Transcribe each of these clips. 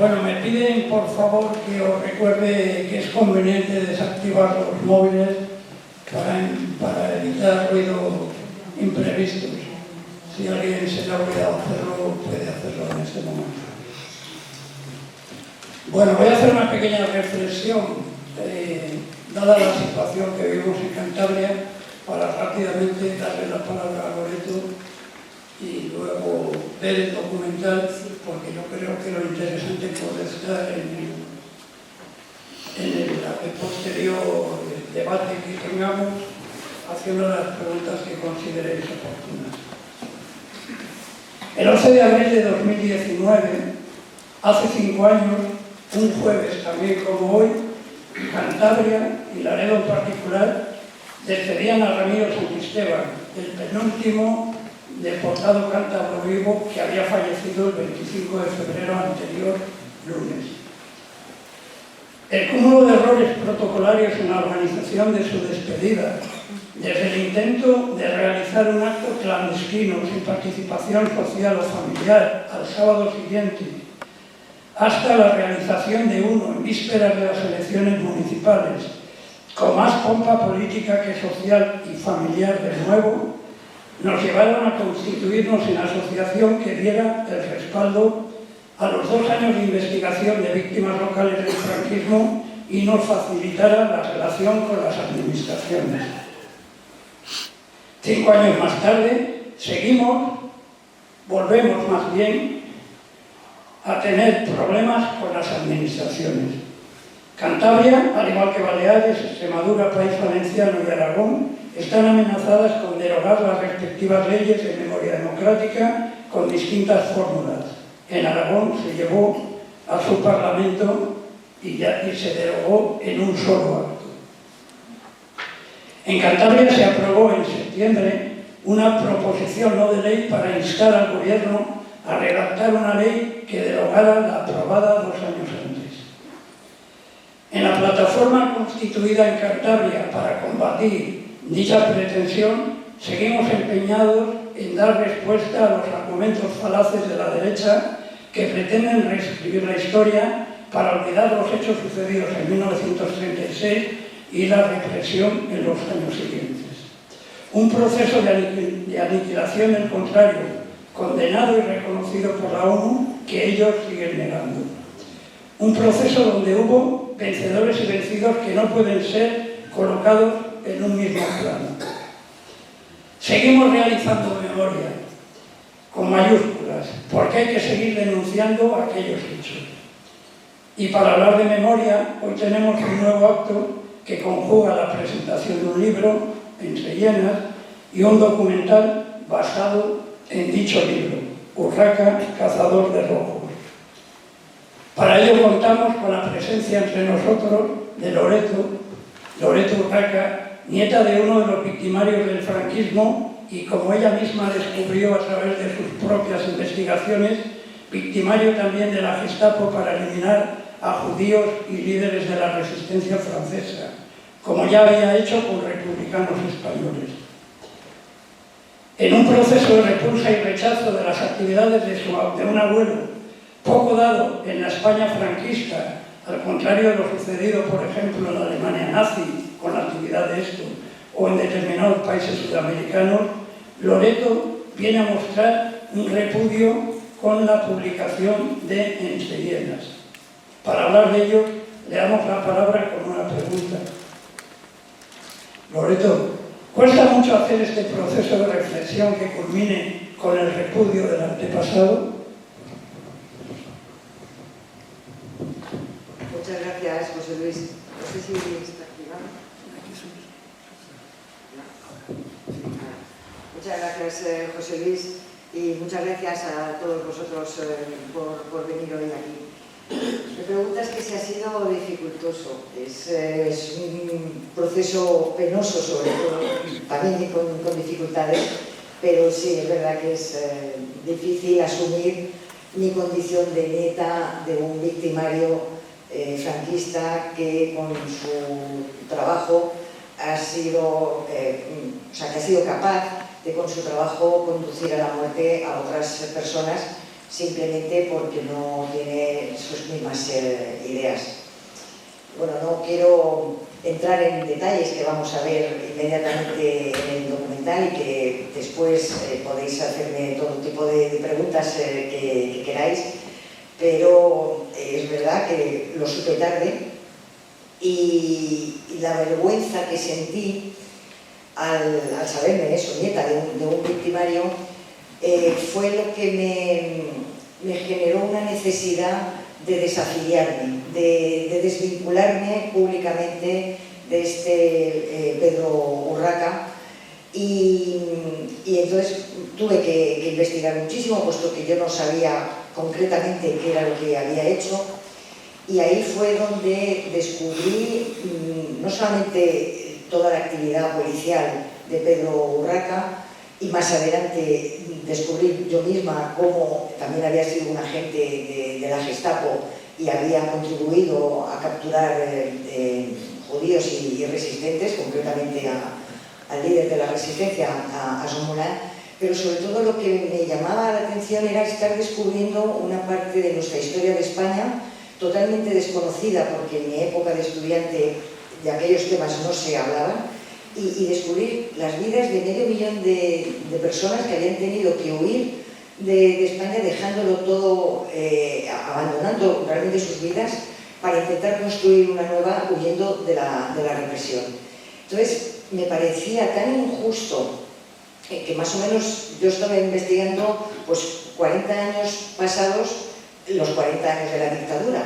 Bueno, me piden por favor que os recuerde que es conveniente desactivar los móviles para evitar ruido imprevistos. Si alguien se le ha olvidado hacerlo, puede hacerlo en este momento. Bueno, voy a hacer una pequeña reflexión, dada la situación que vivimos en Cantabria, para rápidamente darle la palabra a Loreto y luego ver el documental, porque yo creo que lo interesante puede estar en el posterior debate que tengamos, haciendo las preguntas que consideréis oportunas. El 11 de abril de 2019, hace 5 años, un jueves también como hoy, Cantabria y Laredo en particular despedían a Ramiro Santisteban, el penúltimo deportado cántabro vivo que había fallecido el 25 de febrero anterior, lunes. El cúmulo de errores protocolarios en la organización de su despedida, desde el intento de realizar un acto clandestino sin participación social o familiar al sábado siguiente, hasta la realización de uno en vísperas de las elecciones municipales, con más pompa política que social y familiar de nuevo, nos llevaron a constituirnos en asociación que diera el respaldo a los 2 años de investigación de víctimas locales del franquismo y nos facilitara la relación con las administraciones. 5 años más tarde, volvemos más bien, a tener problemas con las administraciones. Cantabria, al igual que Baleares, Extremadura, País Valenciano y Aragón, están amenazadas con derogar las respectivas leyes de memoria democrática con distintas fórmulas. En Aragón se llevó a su Parlamento y se derogó en un solo acto. En Cantabria se aprobó en septiembre una proposición no de ley para instar al Gobierno a redactar una ley que derogara la aprobada 2 años antes. En la plataforma constituida en Cantabria para combatir dicha pretensión, seguimos empeñados en dar respuesta a los argumentos falaces de la derecha que pretenden reescribir la historia para olvidar los hechos sucedidos en 1936 y la represión en los años siguientes. Un proceso de aniquilación, al contrario, condenado y reconocido por la ONU, que ellos siguen negando. Un proceso donde hubo vencedores y vencidos que no pueden ser colocados en un mismo plano. Seguimos realizando memoria, con mayúsculas, porque hay que seguir denunciando aquellos hechos. Y para hablar de memoria, hoy tenemos un nuevo acto que conjuga la presentación de un libro, Entre Llenas, y un documental basado en dicho libro, Urraca, cazador de rojos. Para ello contamos con la presencia entre nosotros de Loreto Urraca, nieta de uno de los victimarios del franquismo y, como ella misma descubrió a través de sus propias investigaciones, victimario también de la Gestapo para eliminar a judíos y líderes de la resistencia francesa, como ya había hecho con republicanos españoles. En un proceso de repulsa y rechazo de las actividades de un abuelo, poco dado en la España franquista, al contrario de lo sucedido, por ejemplo, en la Alemania nazi, con la actividad de esto, o en determinados países sudamericanos, Loreto viene a mostrar un repudio con la publicación de Entre Llenas. Para hablar de ello, le damos la palabra con una pregunta. Loreto, ¿cuesta mucho hacer este proceso de reflexión que culmine con el repudio del antepasado? Muchas gracias, José Luis. No sé si está activado. Muchas gracias, José Luis, y muchas gracias a todos vosotros por venir hoy aquí. Me preguntas que si ha sido dificultoso. Es un proceso penoso, sobre todo, también con dificultades, pero sí, es verdad que es difícil asumir mi condición de nieta de un victimario franquista que con su trabajo ha sido, que ha sido capaz de con su trabajo conducir a la muerte a otras personas simplemente porque no tiene sus mismas ideas. Bueno, no quiero entrar en detalles que vamos a ver inmediatamente en el documental y que después podéis hacerme todo tipo de preguntas que queráis, pero es verdad que lo supe tarde y la vergüenza que sentí al saberme eso, nieta de un victimario, fue lo que me generó una necesidad de desafiliarme, de desvincularme públicamente de este Pedro Urraca, y entonces tuve que investigar muchísimo, puesto que yo no sabía concretamente qué era lo que había hecho, y ahí fue donde descubrí no solamente toda la actividad policial de Pedro Urraca, y más adelante descubrí yo misma cómo también había sido un agente de la Gestapo y había contribuido a capturar judíos y resistentes, concretamente al líder de la resistencia, a Jean Moulin. Pero sobre todo lo que me llamaba la atención era estar descubriendo una parte de nuestra historia de España totalmente desconocida, porque en mi época de estudiante de aquellos temas no se hablaban, y descubrir las vidas de medio millón de personas que habían tenido que huir de España, dejándolo todo, abandonando realmente sus vidas para intentar construir una nueva, huyendo de la represión. Entonces me parecía tan injusto que más o menos yo estaba investigando pues 40 años pasados, los 40 años de la dictadura,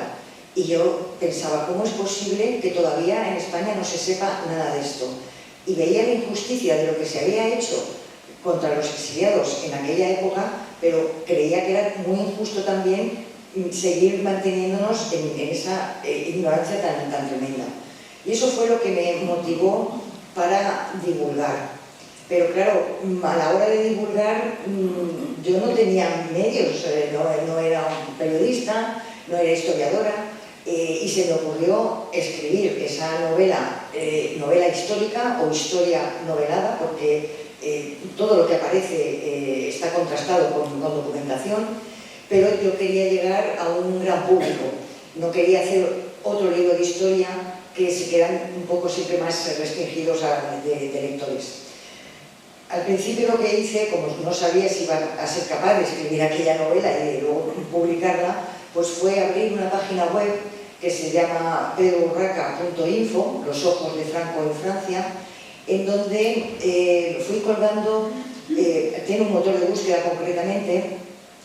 y yo pensaba, ¿cómo es posible que todavía en España no se sepa nada de esto? Y veía la injusticia de lo que se había hecho contra los exiliados en aquella época, pero creía que era muy injusto también seguir manteniéndonos en esa ignorancia tan tremenda. Y eso fue lo que me motivó para divulgar. Pero claro, a la hora de divulgar yo no tenía medios, no era un periodista, no era historiadora, y se me ocurrió escribir esa novela histórica o historia novelada, porque todo lo que aparece está contrastado con documentación, pero yo quería llegar a un gran público, no quería hacer otro libro de historia que se quedan un poco siempre más restringidos de lectores. Al principio lo que hice, como no sabía si iba a ser capaz de escribir aquella novela y luego publicarla, pues fue abrir una página web que se llama pedrourraca.info, los ojos de Franco en Francia, en donde fui colgando, tiene un motor de búsqueda concretamente,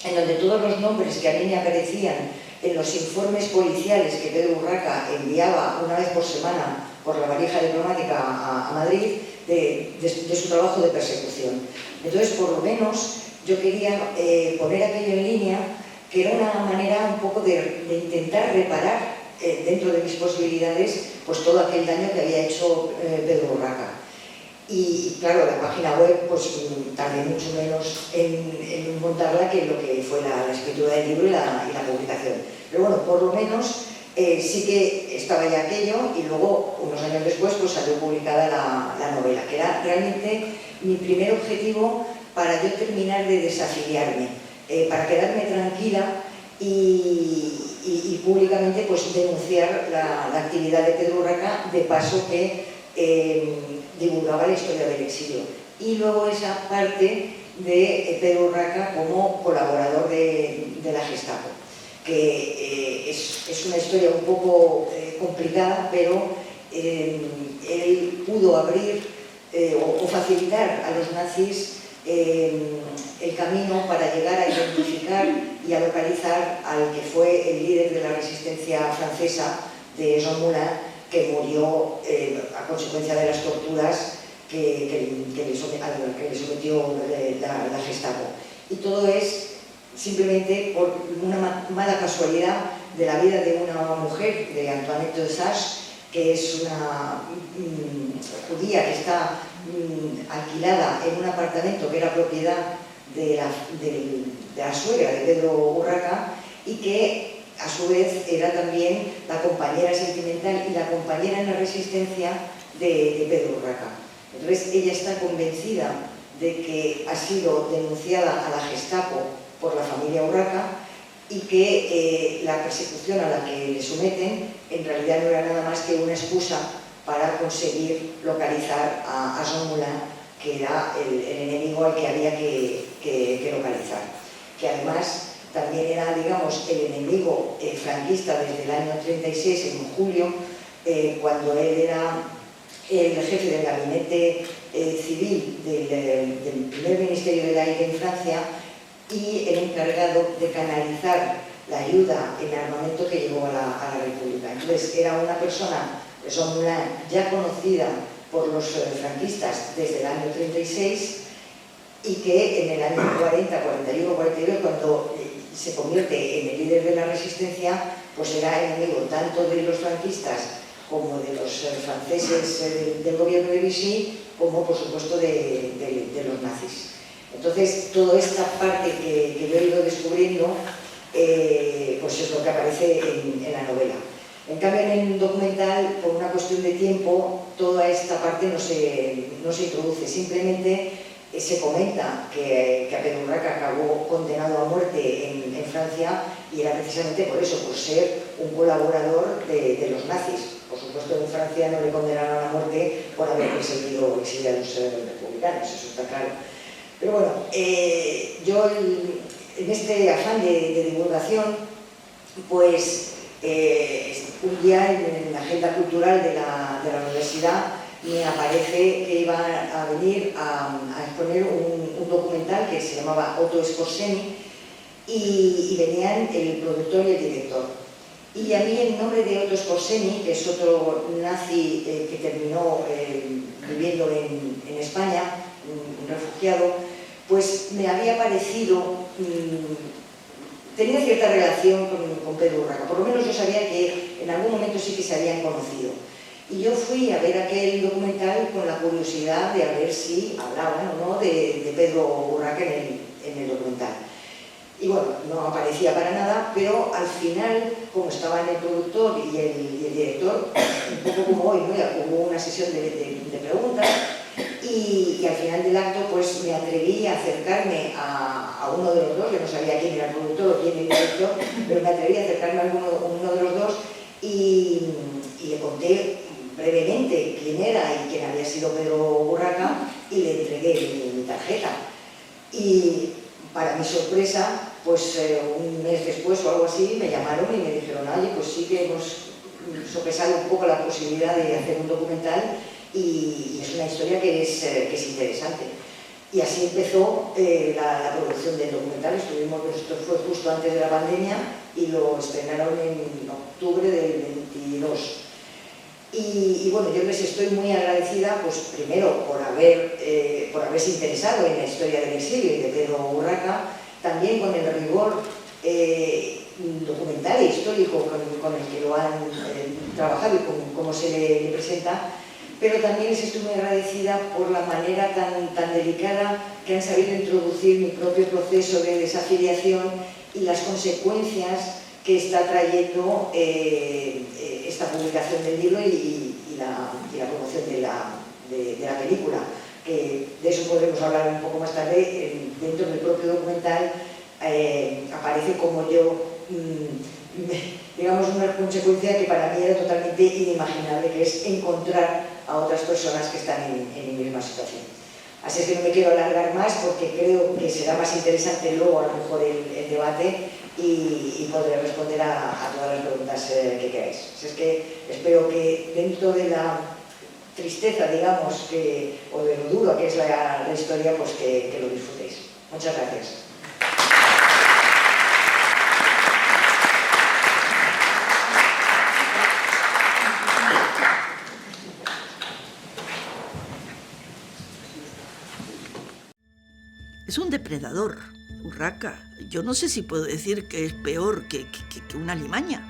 en donde todos los nombres que a mí me aparecían en los informes policiales que Pedro Urraca enviaba una vez por semana por la valija diplomática a Madrid, de su trabajo de persecución. Entonces, por lo menos, yo quería poner aquello en línea, que era una manera un poco de intentar reparar dentro de mis posibilidades pues todo aquel daño que había hecho Pedro Urraca. Y claro, la página web pues tardé mucho menos en montarla que lo que fue la escritura del libro y la publicación. Pero bueno, por lo menos sí que estaba ya aquello, y luego, unos años después, pues salió publicada la novela, que era realmente mi primer objetivo para yo terminar de desafiliarme, para quedarme tranquila y públicamente pues denunciar la actividad de Pedro Urraca, de paso que divulgaba la historia del exilio. Y luego esa parte de Pedro Urraca como colaborador de la Gestapo, que es una historia un poco complicada, pero él pudo abrir o facilitar a los nazis el camino para llegar a identificar y a localizar al que fue el líder de la resistencia francesa, de Jean Moulin, que murió a consecuencia de las torturas que le sometió la Gestapo. Y todo es simplemente por una mala casualidad de la vida de una mujer, de Antoinette de Sache, que es una judía que está alquilada en un apartamento que era propiedad de la suegra de Pedro Urraca, y que a su vez era también la compañera sentimental y la compañera en la resistencia de Pedro Urraca. Entonces ella está convencida de que ha sido denunciada a la Gestapo por la familia Urraca y que la persecución a la que le someten en realidad no era nada más que una excusa para conseguir localizar a Jean Moulin, que era el enemigo al que había que localizar, que además también era, digamos, el enemigo franquista desde el año 36, en julio, cuando él era el jefe del gabinete civil del primer Ministerio del Aire en Francia y el encargado de canalizar la ayuda en armamento que llegó a la República. Entonces era una persona, Jean Moulin, ya conocida por los franquistas desde el año 36 y que en el año 40, 41, 42, cuando se convierte en el líder de la resistencia, pues era enemigo tanto de los franquistas como de los franceses del gobierno de Vichy, como por supuesto de los nazis. Entonces, toda esta parte que yo he ido descubriendo, pues es lo que aparece en la novela. En cambio, en el documental, por una cuestión de tiempo, toda esta parte no se introduce, simplemente se comenta que a Pedro Urraca acabó condenado a muerte en Francia y era precisamente por eso, por ser un colaborador de los nazis. Por supuesto, en Francia no le condenaron a la muerte por haber perseguido exiliados republicanos, eso está claro. Pero bueno, yo en este afán de divulgación, pues un día en la agenda cultural de la universidad me aparece que iba a venir a exponer un documental que se llamaba Otto Skorzeny y venían el productor y el director. Y a mí el nombre de Otto Skorzeny, que es otro nazi que terminó viviendo en España, un refugiado, pues me había parecido, tenía cierta relación con Pedro Urraca. Por lo menos yo sabía que en algún momento sí que se habían conocido. Y yo fui a ver aquel documental con la curiosidad de a ver si hablaban o no de Pedro Urraca en el documental. Y bueno, no aparecía para nada, pero al final, como estaban el productor y el director, un poco como hoy, ¿no? Hubo una sesión de preguntas y al final del acto pues me atreví a acercarme a uno de los dos, yo no sabía quién era el productor o quién era el director, pero me atreví a acercarme a uno de los dos y le conté brevemente quién era y quién había sido Pedro Urraca y le entregué mi tarjeta. Y para mi sorpresa, pues un mes después o algo así, me llamaron y me dijeron, oye, pues sí que hemos sopesado un poco la posibilidad de hacer un documental y es una historia que es interesante. Y así empezó la producción del documental. Esto fue justo antes de la pandemia y lo estrenaron en octubre del 22. Y bueno, yo les estoy muy agradecida, pues primero por haberse interesado en la historia del exilio y de Pedro Urraca, también con el rigor documental e histórico con el que lo han trabajado y cómo se le presenta, pero también les estoy muy agradecida por la manera tan delicada que han sabido introducir mi propio proceso de desafiliación y las consecuencias que está trayendo esta publicación del libro y la promoción de la película, que de eso podremos hablar un poco más tarde. Dentro del propio documental aparece como yo, digamos, una consecuencia que para mí era totalmente inimaginable, que es encontrar a otras personas que están en mi misma situación. Así es que no me quiero alargar más porque creo que será más interesante luego a lo mejor el debate y podré responder a todas las preguntas que queráis. Así es que espero que dentro de la tristeza, digamos, o de lo duro que es la historia, pues que lo disfrutéis. Muchas gracias. Es un depredador, Urraca. Yo no sé si puedo decir que es peor que una alimaña.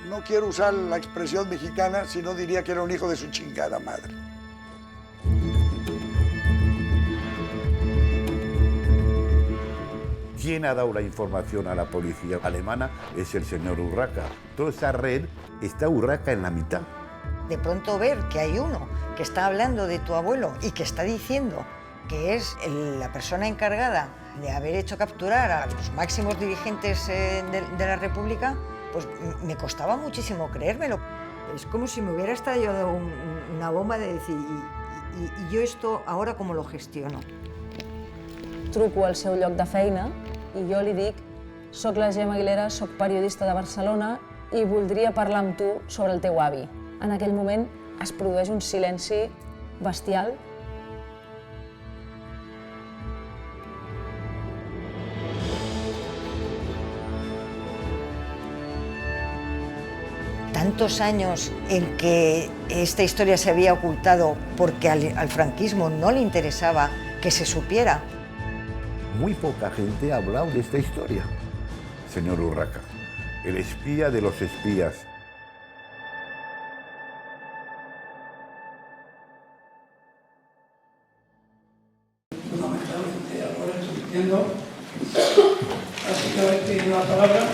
No quiero usar la expresión mexicana, sino diría que era un hijo de su chingada madre. Quien ha dado la información a la policía alemana es el señor Urraca. Toda esa red está Urraca en la mitad. De pronto ver que hay uno que está hablando de tu abuelo y que está diciendo que es la persona encargada de haber hecho capturar a los máximos dirigentes de la República, pues me costaba muchísimo creérmelo. Es como si me hubiera estallado una bomba de decir, ¿y yo esto ahora cómo lo gestiono? Truco al seu lloc de feina i jo li dic: soc la Gemma Aguilera, soc periodista de Barcelona i voldria parlar amb tu sobre el teu avi. En aquell moment es produeix un silenci bestial. Tantos años en que esta historia se había ocultado porque al franquismo no le interesaba que se supiera. Muy poca gente ha hablado de esta historia. Señor Urraca, el espía de los espías. Fundamentalmente, ahora estoy diciendo, básicamente una palabra.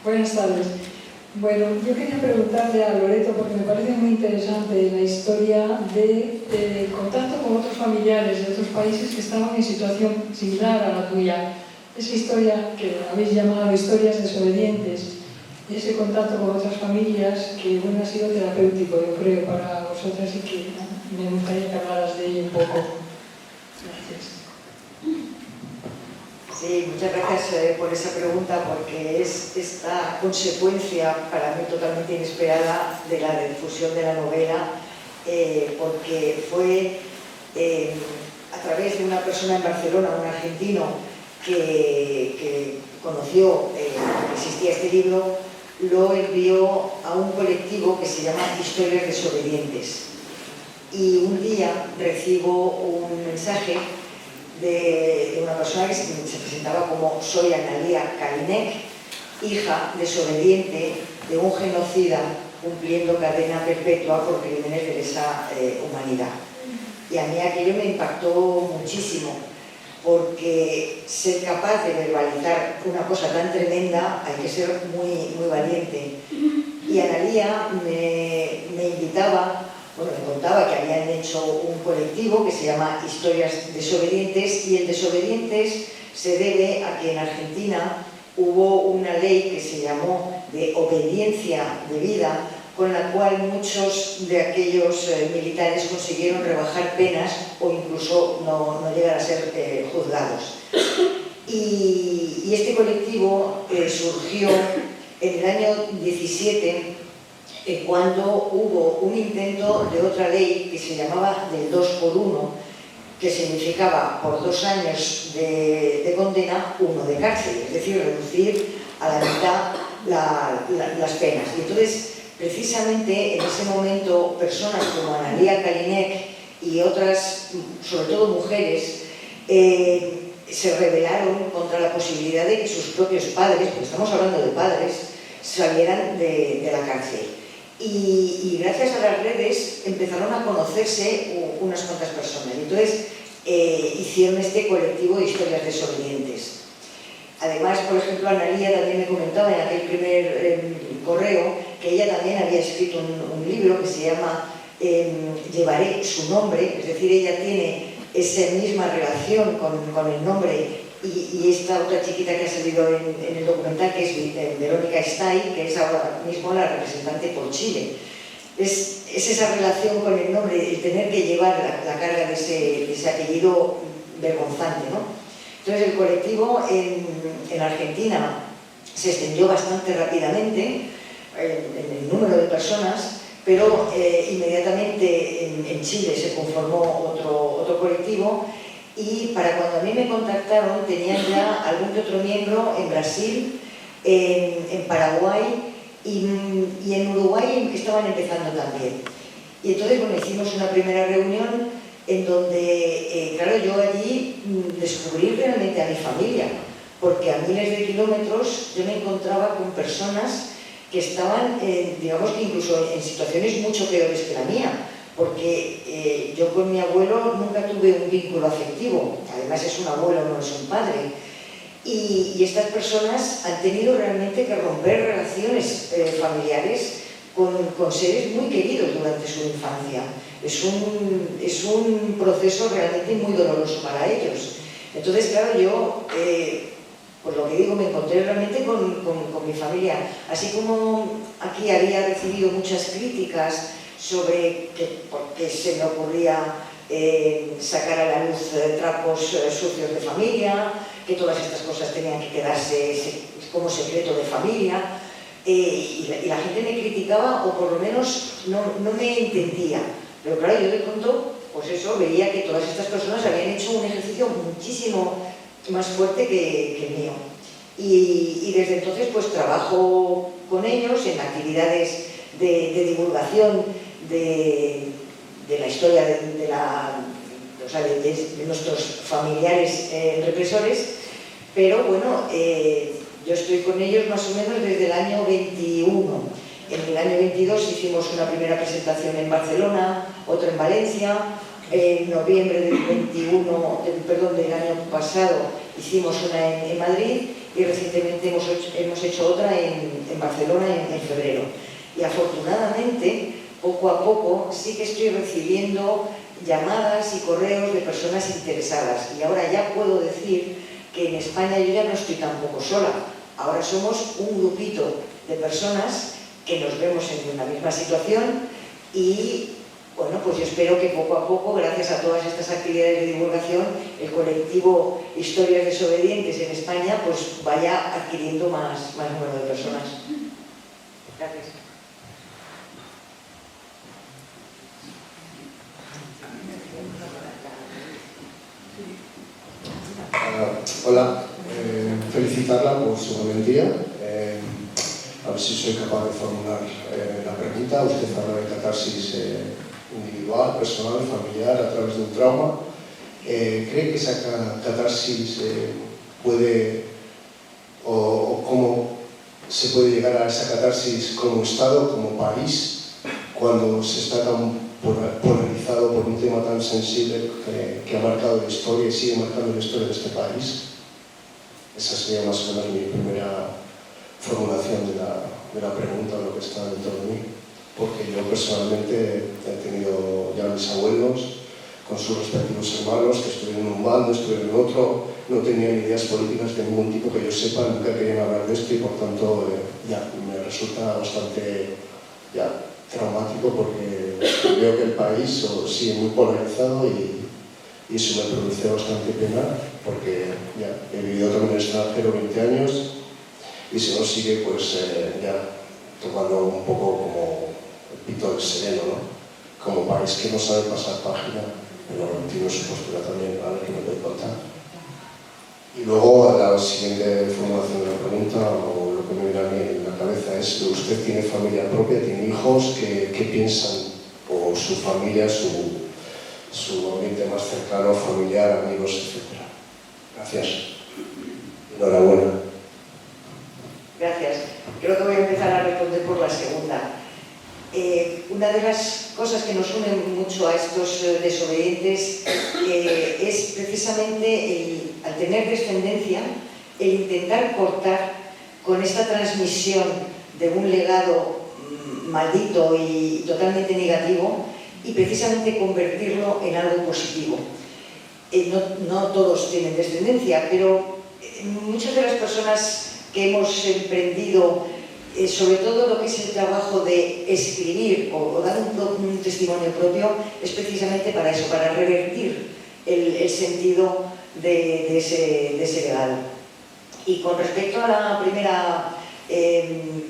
Buenas tardes. Bueno, yo quería preguntarle a Loreto, porque me parece muy interesante la historia de contacto con otros familiares de otros países que estaban en situación similar a la tuya. Esa historia que habéis llamado historias desobedientes, ese contacto con otras familias que bueno, ha sido terapéutico, yo creo, para vosotras y que me gustaría que hablaras de ello un poco. Gracias. Sí, muchas gracias por esa pregunta, porque es esta consecuencia para mí totalmente inesperada de la difusión de la novela, porque fue a través de una persona en Barcelona, un argentino, que conoció que existía este libro, lo envió a un colectivo que se llama Historias Desobedientes. Y un día recibo un mensaje de una persona que se presentaba como soy Analía Kalinek, hija desobediente de un genocida cumpliendo cadena perpetua por crímenes de lesa humanidad. Y a mí aquello me impactó muchísimo, porque ser capaz de verbalizar una cosa tan tremenda hay que ser muy valiente. Y Analía me invitaba. Bueno, me contaba que habían hecho un colectivo que se llama Historias Desobedientes, y el Desobedientes se debe a que en Argentina hubo una ley que se llamó de obediencia debida, con la cual muchos de aquellos militares consiguieron rebajar penas o incluso no llegar a ser juzgados. Y este colectivo surgió en el año 17, cuando hubo un intento de otra ley que se llamaba del 2x1, que significaba por 2 años de condena, 1 de cárcel, es decir, reducir a la mitad las penas. Y entonces, precisamente en ese momento, personas como Analía Kalinek y otras, sobre todo mujeres, se rebelaron contra la posibilidad de que sus propios padres, porque estamos hablando de padres, salieran de la cárcel. Y gracias a las redes empezaron a conocerse unas cuantas personas. Entonces hicieron este colectivo de Historias Desobedientes. Además, por ejemplo, Analía también me comentaba en aquel primer correo que ella también había escrito un libro que se llama Llevaré su nombre, es decir, ella tiene esa misma relación con el nombre. Y esta otra chiquita que ha salido en el documental, que es Verónica Stay, que es ahora mismo la representante por Chile. Es esa relación con el nombre, el tener que llevar la carga de ese apellido vergonzante, ¿no? Entonces el colectivo en Argentina se extendió bastante rápidamente en el número de personas, pero inmediatamente en Chile se conformó otro colectivo. Y para cuando a mí me contactaron tenían ya algún que otro miembro en Brasil, en Paraguay y en Uruguay, que estaban empezando también. Y entonces, bueno, hicimos una primera reunión en donde, claro, yo allí descubrí realmente a mi familia, porque a miles de kilómetros yo me encontraba con personas que estaban, digamos que incluso en situaciones mucho peores que la mía, porque yo con mi abuelo nunca tuve un vínculo afectivo, además es un abuelo, no es un padre, y estas personas han tenido realmente que romper relaciones familiares con seres muy queridos durante su infancia. Es un proceso realmente muy doloroso para ellos. Entonces, claro, yo, por lo que digo, me encontré realmente con mi familia. Así como aquí había recibido muchas críticas sobre por qué se me ocurría sacar a la luz trapos sucios de familia, que todas estas cosas tenían que quedarse como secreto de familia, y la gente me criticaba, o por lo menos no me entendía. Pero claro, yo de pronto, pues eso, veía que todas estas personas habían hecho un ejercicio muchísimo más fuerte que el mío. Y desde entonces pues trabajo con ellos en actividades de divulgación de la historia de nuestros familiares represores, pero bueno, yo estoy con ellos más o menos desde el año 21. En el año 22 hicimos una primera presentación en Barcelona, otra en Valencia. En noviembre del año pasado hicimos una en Madrid, y recientemente hemos hecho otra en Barcelona en febrero. Y afortunadamente, poco a poco, sí que estoy recibiendo llamadas y correos de personas interesadas. Y ahora ya puedo decir que en España yo ya no estoy tampoco sola. Ahora somos un grupito de personas que nos vemos en una misma situación, y bueno, pues yo espero que poco a poco, gracias a todas estas actividades de divulgación, el colectivo Historias Desobedientes en España pues vaya adquiriendo más número de personas. Gracias. Hola, felicitarla por su valentía. A ver si soy capaz de formular la pregunta. Usted habla de catarsis individual, personal, familiar, a través de un trauma. ¿Cree que esa catarsis puede, o cómo se puede llegar a esa catarsis como Estado, como país, cuando se está tan polarizado por un tema tan sensible que ha marcado la historia y sigue marcando la historia de este país? Esa sería más o menos mi primera formulación de la pregunta, lo que está dentro de mí, porque yo personalmente he tenido ya mis abuelos con sus respectivos hermanos que estuvieron en un bando, estuvieron en otro, no tenían ideas políticas de ningún tipo que yo sepa, nunca querían hablar de esto, y por tanto ya me resulta bastante traumático, porque veo que el país sigue muy polarizado, y eso me produce bastante pena, porque ya he vivido también en el extranjero 20 años, y se nos sigue pues ya tocando un poco como el pito del sereno, ¿no? Como país que no sabe pasar página, pero tiene su postura también, a ver qué me puede contar. Y luego la siguiente formulación de la pregunta, o lo que me viene a mí en la cabeza, es: ¿usted tiene familia propia, tiene hijos? ¿Qué piensan? O su familia, su ambiente más cercano, familiar, amigos, etc. Gracias. Enhorabuena. Gracias. Creo que voy a empezar a responder por la segunda. Una de las cosas que nos unen mucho a estos desobedientes es precisamente al tener descendencia, el intentar cortar con esta transmisión de un legado maldito y totalmente negativo, y precisamente convertirlo en algo positivo. No todos tienen descendencia, pero muchas de las personas que hemos emprendido, sobre todo lo que es el trabajo de escribir o dar un testimonio propio, es precisamente para eso, para revertir el sentido de ese legado. Y con respecto a la primera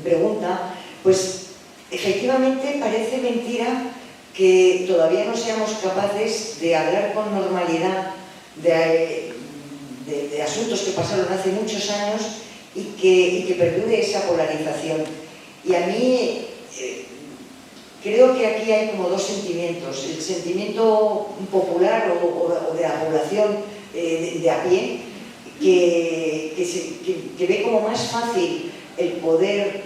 pregunta, pues efectivamente parece mentira que todavía no seamos capaces de hablar con normalidad de asuntos que pasaron hace muchos años, y que perdure esa polarización. Y a mí, creo que aquí hay como dos sentimientos. El sentimiento popular o de la población de a pie, que ve como más fácil el poder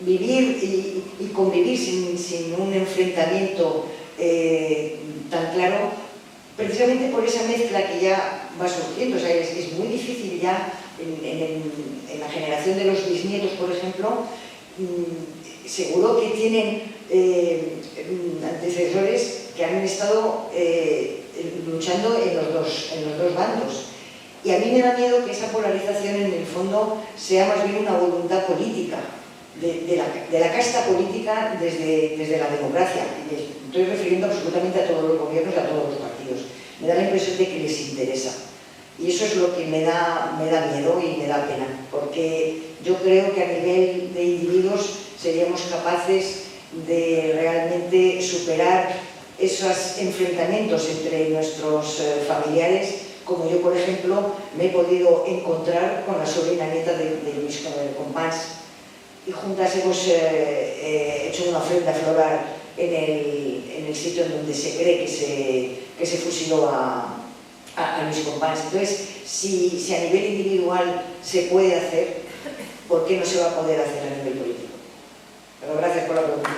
vivir y convivir sin un enfrentamiento tan claro, precisamente por esa mezcla que ya va surgiendo. O sea, es muy difícil ya en la generación de los bisnietos, por ejemplo, seguro que tienen antecesores que han estado luchando en los dos bandos. Y a mí me da miedo que esa polarización en el fondo sea más bien una voluntad política, de la casta política desde la democracia. Y estoy refiriendo absolutamente a todos los gobiernos y a todos los partidos. Me da la impresión de que les interesa. Y eso es lo que me da miedo y me da pena, porque yo creo que a nivel de individuos seríamos capaces de realmente superar esos enfrentamientos entre nuestros familiares, como yo, por ejemplo, me he podido encontrar con la sobrina nieta de Luis Compans, y juntas hemos hecho una ofrenda floral en el sitio en donde se cree que se fusiló a Luis Compans. Entonces, si a nivel individual se puede hacer, ¿por qué no se va a poder hacer a nivel político? Pero gracias por la pregunta.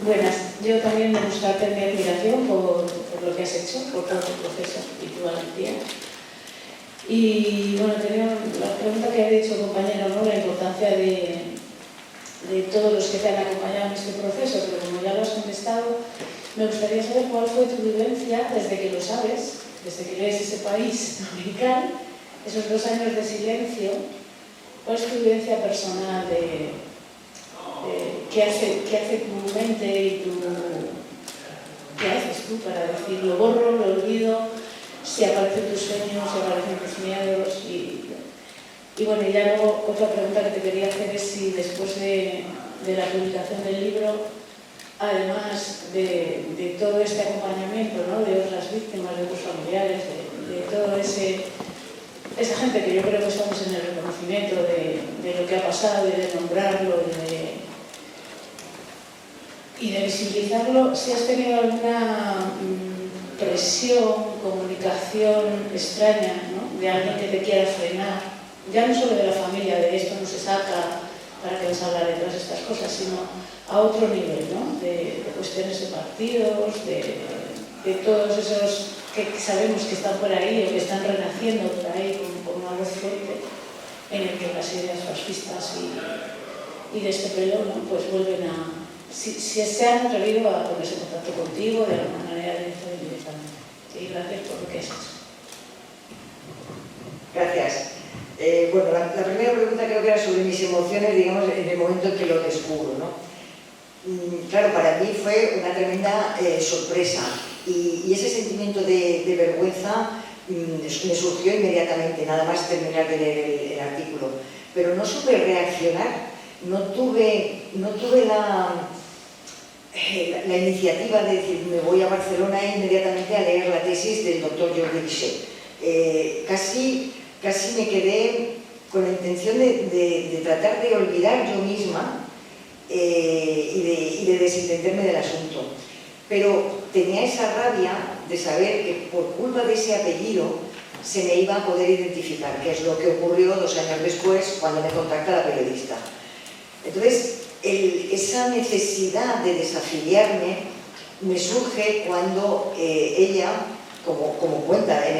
Buenas, yo también me gusta tener mi admiración por lo que has hecho, por todo tu proceso y tu valentía. Y bueno, tenía la pregunta que había dicho el compañero, ¿no? La importancia de todos los que te han acompañado en este proceso, pero como ya lo has contestado, me gustaría saber cuál fue tu vivencia desde que lo sabes, desde que lees ese país americano, esos 2 años de silencio. ¿Cuál es tu vivencia personal de qué hace tu mente y qué haces tú para decir lo borro, lo olvido, si aparecen tus sueños, si aparecen tus miedos? Y bueno, y ya luego otra pregunta que te quería hacer es si después de la publicación del libro, además de todo este acompañamiento, ¿no?, de otras víctimas, de otros familiares, de toda esa gente que yo creo que estamos en el reconocimiento de lo que ha pasado y de nombrarlo y de visibilizarlo, si has tenido alguna presión, comunicación extraña, ¿no?, de alguien que te quiera frenar, ya no solo de la familia, de esto no se saca, para que les hablar de todas estas cosas, sino a otro nivel, ¿no?, de cuestiones de partidos, de todos esos que sabemos que están por ahí o que están renaciendo por ahí con una voz fuerte, en el que las ideas fascistas y de este pelo, ¿no?, pues vuelven a... Si se han atrevido a ponerse en contacto contigo de alguna manera directamente. Y gracias por lo que has hecho. Gracias. Bueno, la primera pregunta creo que era sobre mis emociones, digamos, en el momento en que lo descubro, ¿no? Claro, para mí fue una tremenda sorpresa y ese sentimiento de vergüenza me surgió inmediatamente, nada más terminar de leer el artículo. Pero no supe reaccionar, no tuve la iniciativa de decir me voy a Barcelona inmediatamente a leer la tesis del doctor Jordi Vichet. Casi me quedé con la intención de tratar de olvidar yo misma y de desentenderme del asunto. Pero tenía esa rabia de saber que por culpa de ese apellido se me iba a poder identificar, que es lo que ocurrió 2 años después cuando me contacta la periodista. Entonces, esa necesidad de desafiliarme me surge cuando ella, como cuenta en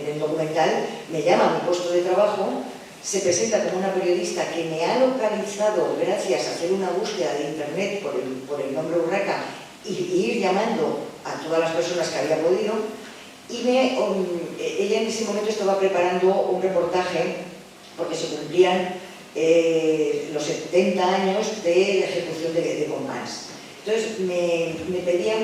el documental, me llama a mi puesto de trabajo, se presenta como una periodista que me ha localizado gracias a hacer una búsqueda de internet por el nombre Urraca y ir llamando a todas las personas que había podido, y ella en ese momento estaba preparando un reportaje porque se cumplían los 70 años de la ejecución de Compans. Entonces me pedía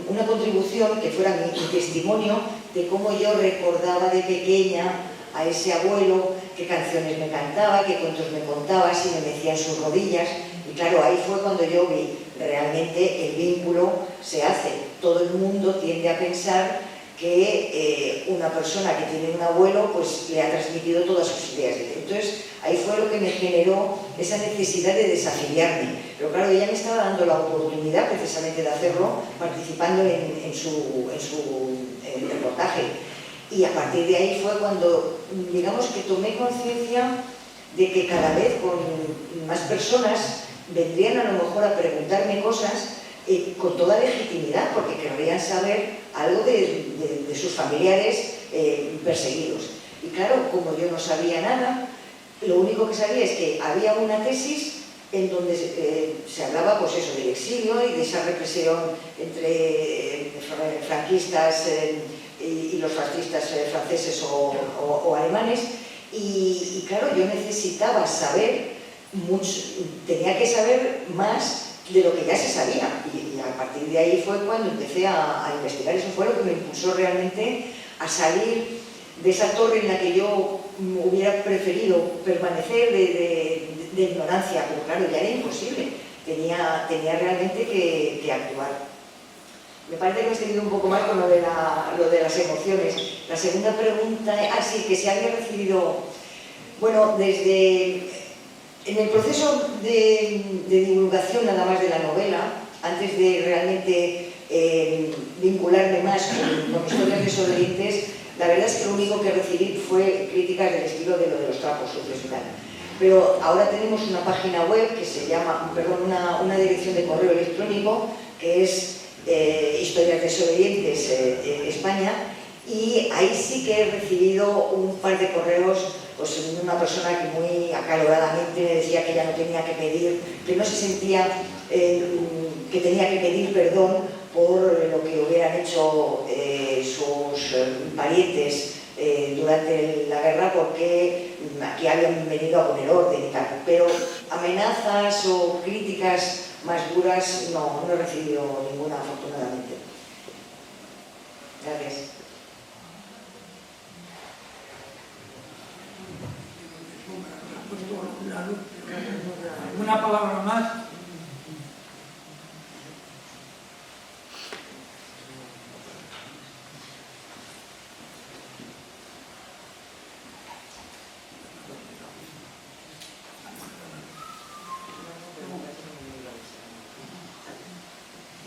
una contribución que fuera mi testimonio de cómo yo recordaba de pequeña a ese abuelo, qué canciones me cantaba, qué cuentos me contaba, si me mecía en sus rodillas. Y claro, ahí fue cuando yo vi realmente el vínculo se hace. Todo el mundo tiende a pensar que una persona que tiene un abuelo pues le ha transmitido todas sus ideas. Entonces ahí fue lo que me generó esa necesidad de desafiliarme. Pero claro, ella me estaba dando la oportunidad precisamente de hacerlo participando en su reportaje. Y a partir de ahí fue cuando, digamos, que tomé conciencia de que cada vez con más personas vendrían a lo mejor a preguntarme cosas con toda legitimidad, porque querrían saber algo de sus familiares perseguidos. Y claro, como yo no sabía nada, lo único que sabía es que había una tesis en donde se hablaba pues eso, del exilio y de esa represión entre franquistas y los fascistas franceses o alemanes. Y claro, yo necesitaba saber mucho, tenía que saber más de lo que ya se sabía, y a partir de ahí fue cuando empecé a investigar. Eso fue lo que me impulsó realmente a salir de esa torre en la que yo hubiera preferido permanecer de ignorancia, pero claro, ya era imposible, tenía realmente que actuar. Me parece que me he extendido un poco más con lo de las emociones. La segunda pregunta, sí, que se había recibido, bueno, en el proceso de divulgación nada más de la novela, antes de realmente vincularme más con historias desobedientes, la verdad es que lo único que recibí fue críticas del estilo de lo de los trapos sucios y tal. Pero ahora tenemos una página web que se llama, una dirección de correo electrónico que es Historias Desobedientes España, y ahí sí que he recibido un par de correos, pues una persona que muy acaloradamente me decía que ella no tenía que pedir, que no se sentía que tenía que pedir perdón por lo que hubieran hecho sus parientes durante la guerra, porque aquí habían venido a poner orden y tal. Pero amenazas o críticas más duras no he recibido ninguna, afortunadamente. Gracias. ¿Alguna palabra más?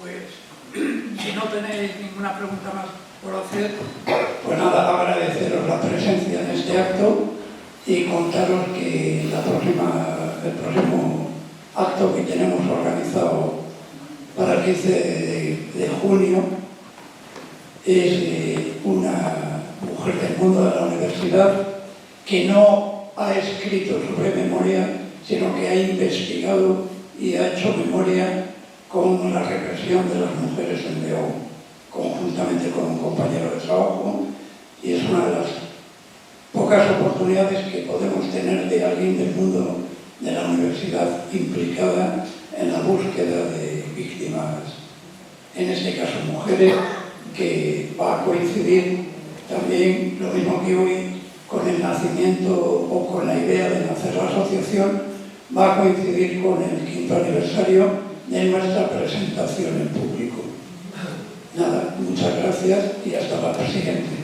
Pues, si no tenéis ninguna pregunta más por hacer, pues nada, agradeceros la presencia en este acto y contaros que el próximo acto que tenemos organizado para el 15 de junio es una mujer del mundo de la universidad que no ha escrito sobre memoria, sino que ha investigado y ha hecho memoria con la represión de las mujeres en León, conjuntamente con un compañero de trabajo, y es una de las pocas oportunidades que podemos tener de alguien del mundo de la universidad implicada en la búsqueda de víctimas, en este caso mujeres, que va a coincidir también, lo mismo que hoy, con el nacimiento o con la idea de nacer la asociación, va a coincidir con el 5º aniversario de nuestra presentación en público. Nada, muchas gracias y hasta la siguiente.